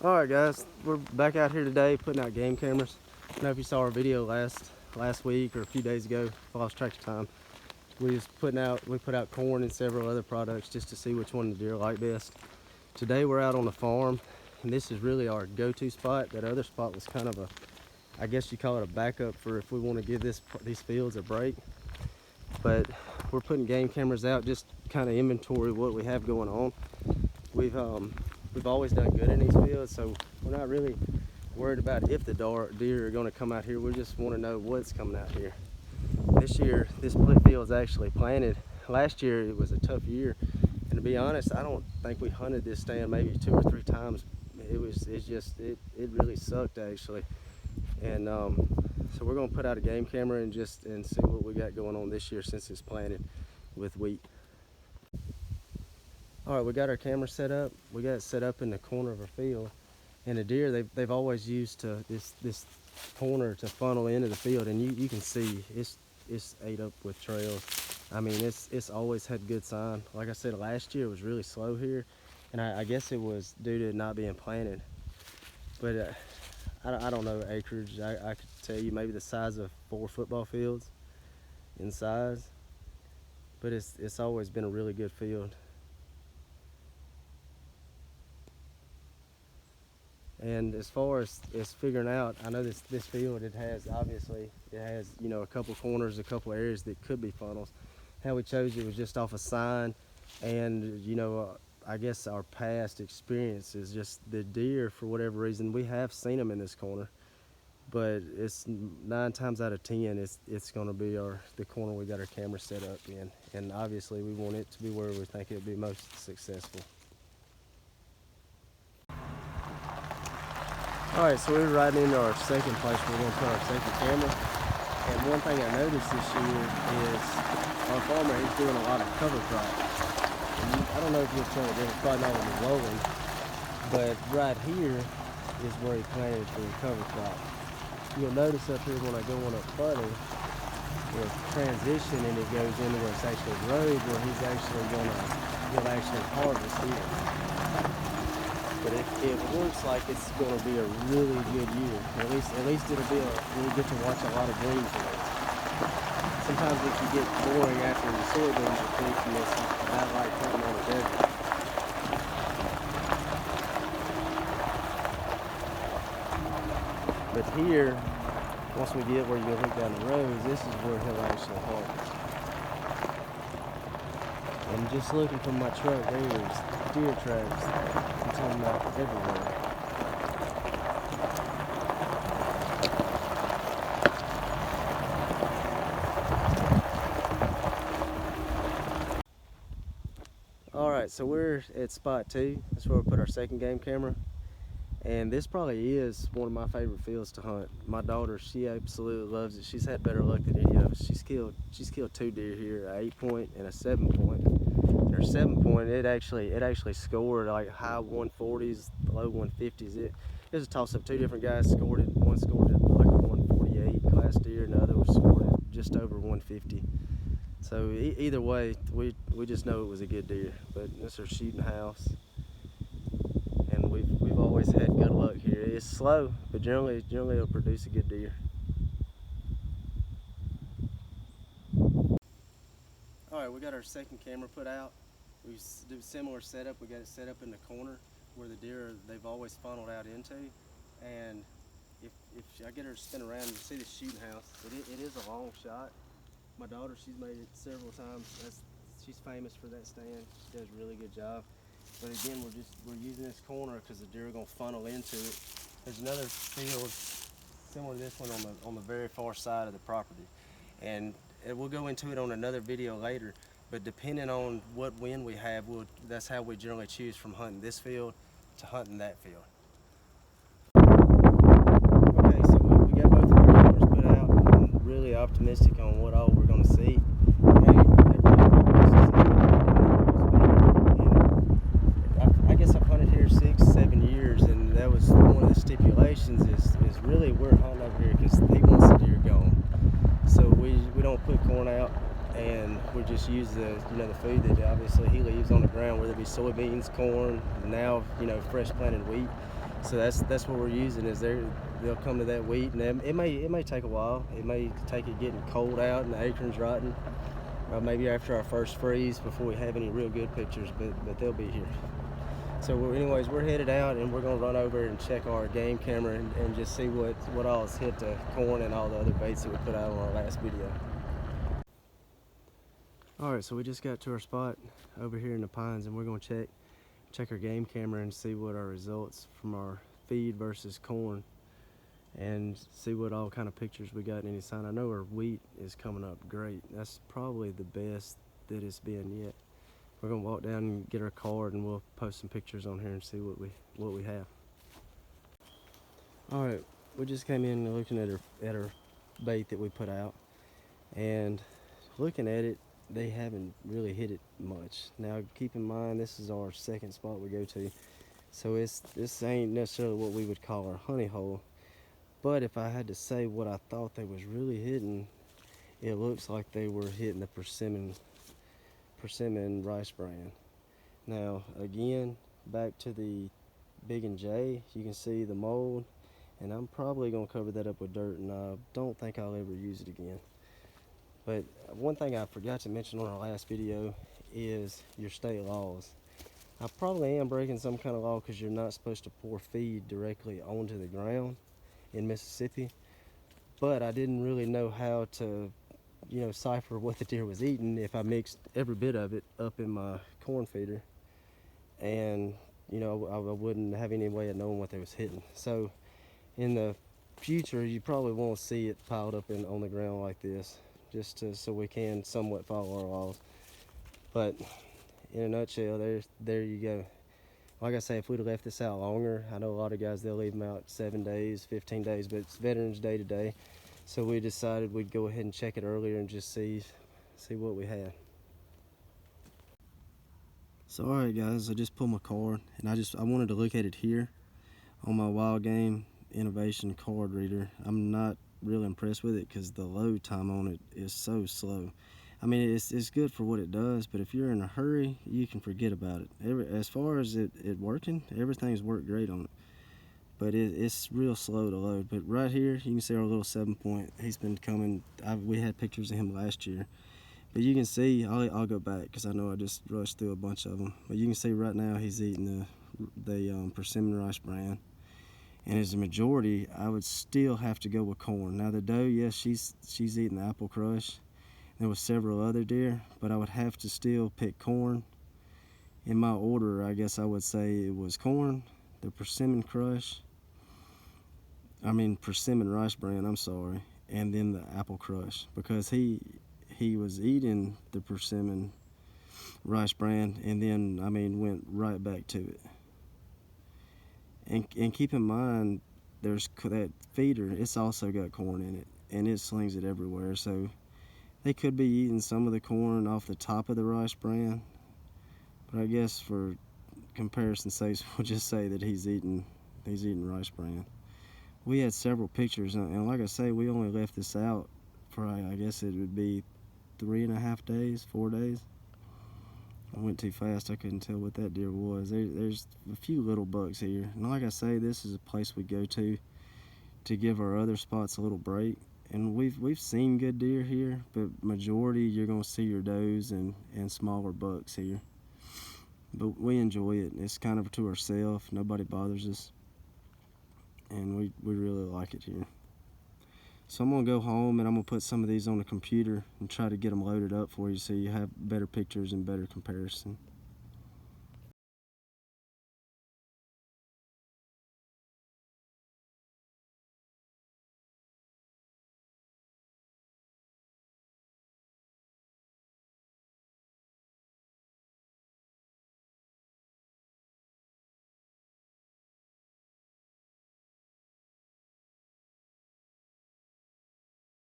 Alright guys, we're back out here today putting out game cameras. I don't know if you saw our video last week or a few days ago, if I lost track of time. We put out corn and several other products just to see which one the deer like best. Today we're out on the farm, and this is really our go-to spot. That other spot was kind of a, I guess you call it a backup for if we want to give these fields a break. But we're putting game cameras out, just kind of inventory what we have going on. We've always done good in these fields, so we're not really worried about if the deer are going to come out here. We just want to know what's coming out here. This year, this field is actually planted. Last year, it was a tough year, and to be honest, I don't think we hunted this stand maybe 2 or 3 times. It really sucked actually, and so we're going to put out a game camera and see what we got going on this year since it's planted with wheat. All right, we got our camera set up. We got it set up in the corner of our field, and the deer they've always used this corner to funnel into the field, and you can see it's ate up with trails. I mean, it's always had good sign. Like I said, last year it was really slow here, and I guess it was due to it not being planted. But I don't know acreage. I could tell you maybe the size of 4 football fields in size, but it's always been a really good field. And as far as figuring out, I know this field, it has you know, a couple corners, a couple areas that could be funnels. How we chose it was just off a sign, and you know, I guess our past experience is just the deer, for whatever reason, we have seen them in this corner, but it's 9 times out of 10 it's going to be the corner we got our camera set up in, and obviously we want it to be where we think it'll be most successful. Alright, so we're right into our second place where we're going to put our second camera. And one thing I noticed this year is our farmer, he's doing a lot of cover crop. And I don't know if you'll tell it, it's probably not really rolling, but right here is where he planted for the cover crop. You'll notice up here when I go on up further, there's transition, and it goes into where it's actually a road where he'll actually harvest here. But it looks like it's going to be a really good year. At least we'll get to watch a lot of green fields. Sometimes it can get boring after the soybeans are picked, and it's not like hunting on a desert. But here, once we get where you go look down the roads, this is where he'll actually harvest. And just looking from my truck, there's deer tracks. I'm talking about everywhere. Alright, so we're at spot 2. That's where we put our second game camera. And this probably is one of my favorite fields to hunt. My daughter, she absolutely loves it. She's had better luck than any of us. She's killed 2 deer here, an 8-point and a 7-point. And her 7-point, it actually scored like high 140s, low 150s. It was a toss-up. 2 different guys scored it. One scored it like a 148 class deer, and the other scored it just over 150. So either way, we just know it was a good deer. But it's our shooting house, and we've always had good luck here. It's slow, but generally it'll produce a good deer. Alright, we got our second camera put out. We do a similar setup. We got it set up in the corner where the deer they've always funneled out into. And if I get her to spin around, you see the shooting house. It is a long shot. My daughter, she's made it several times. She's famous for that stand. She does a really good job. But again, we're using this corner because the deer are going to funnel into it. There's another field similar to this one on the very far side of the property, and we'll go into it on another video later. But depending on what wind we have, that's how we generally choose from hunting this field to hunting that field. Okay, so we got both of our cameras put out. I'm really optimistic on what all we're going to see. I guess I've hunted here 6-7 years, and that was one of the stipulations is really we're hunting over here because he wants the deer gone. So we don't put corn out, and we just use the food that obviously he leaves on the ground, whether it be soybeans, corn, now fresh planted wheat. So that's what we're using. Is they'll come to that wheat, and it may take a while. It may take it getting cold out and the acorns rotting, or maybe after our first freeze before we have any real good pictures. But they'll be here. So anyways, we're headed out, and we're gonna run over and check our game camera and just see what all has hit the corn and all the other baits that we put out on our last video. All right, so we just got to our spot over here in the pines, and we're gonna check our game camera and see what our results from our feed versus corn, and see what all kind of pictures we got and any sign. I know our wheat is coming up great. That's probably the best that it's been yet. We're gonna walk down and get our card, and we'll post some pictures on here and see what we have. All right, we just came in looking at our bait that we put out, and looking at it, they haven't really hit it much. Now keep in mind, this is our second spot we go to, so this ain't necessarily what we would call our honey hole. But if I had to say what I thought they was really hitting, it looks like they were hitting the persimmon rice bran. Now again, back to the Big and J, you can see the mold, and I'm probably gonna cover that up with dirt, and I don't think I'll ever use it again. But one thing I forgot to mention on our last video is your state laws. I probably am breaking some kind of law because you're not supposed to pour feed directly onto the ground in Mississippi. But I didn't really know how to, cipher what the deer was eating if I mixed every bit of it up in my corn feeder. And, I wouldn't have any way of knowing what they was hitting. So in the future, you probably won't see it piled up on the ground like this, so we can somewhat follow our laws. But in a nutshell, there you go. Like I say, if we'd have left this out longer, I know a lot of guys, they'll leave them out 7 days, 15 days, but it's Veterans Day today, so we decided we'd go ahead and check it earlier and just see what we had. So all right guys, I just pulled my card, and I wanted to look at it here on my Wild Game Innovation card reader. I'm not really impressed with it because the load time on it is so slow. I mean, it's good for what it does, but if you're in a hurry, you can forget about it. As far as it working, everything's worked great on it, but it's real slow to load. But right here, you can see our little 7-point. He's been coming. We had pictures of him last year, but you can see, I'll go back because I know I just rushed through a bunch of them. But you can see right now he's eating the persimmon rice bran. And as a majority, I would still have to go with corn. Now the doe, yes, she's eating the apple crush. There was several other deer, but I would have to still pick corn. In my order, I guess I would say it was corn, the persimmon rice bran, I'm sorry, and then the apple crush, because he was eating the persimmon rice bran and then, went right back to it. And keep in mind, there's that feeder, it's also got corn in it, and it slings it everywhere, so they could be eating some of the corn off the top of the rice bran, but I guess for comparison's sake, we'll just say that he's eating rice bran. We had several pictures, and like I say, we only left this out for, I guess it would be 3.5 days, 4 days. I went too fast, I couldn't tell what that deer was. There's a few little bucks here, and like I say, this is a place we go to give our other spots a little break. And we've seen good deer here, but majority you're gonna see your does and smaller bucks here. But we enjoy it. It's kind of to ourselves. Nobody bothers us, and we really like it here. So I'm gonna go home and I'm gonna put some of these on the computer and try to get them loaded up for you so you have better pictures and better comparison.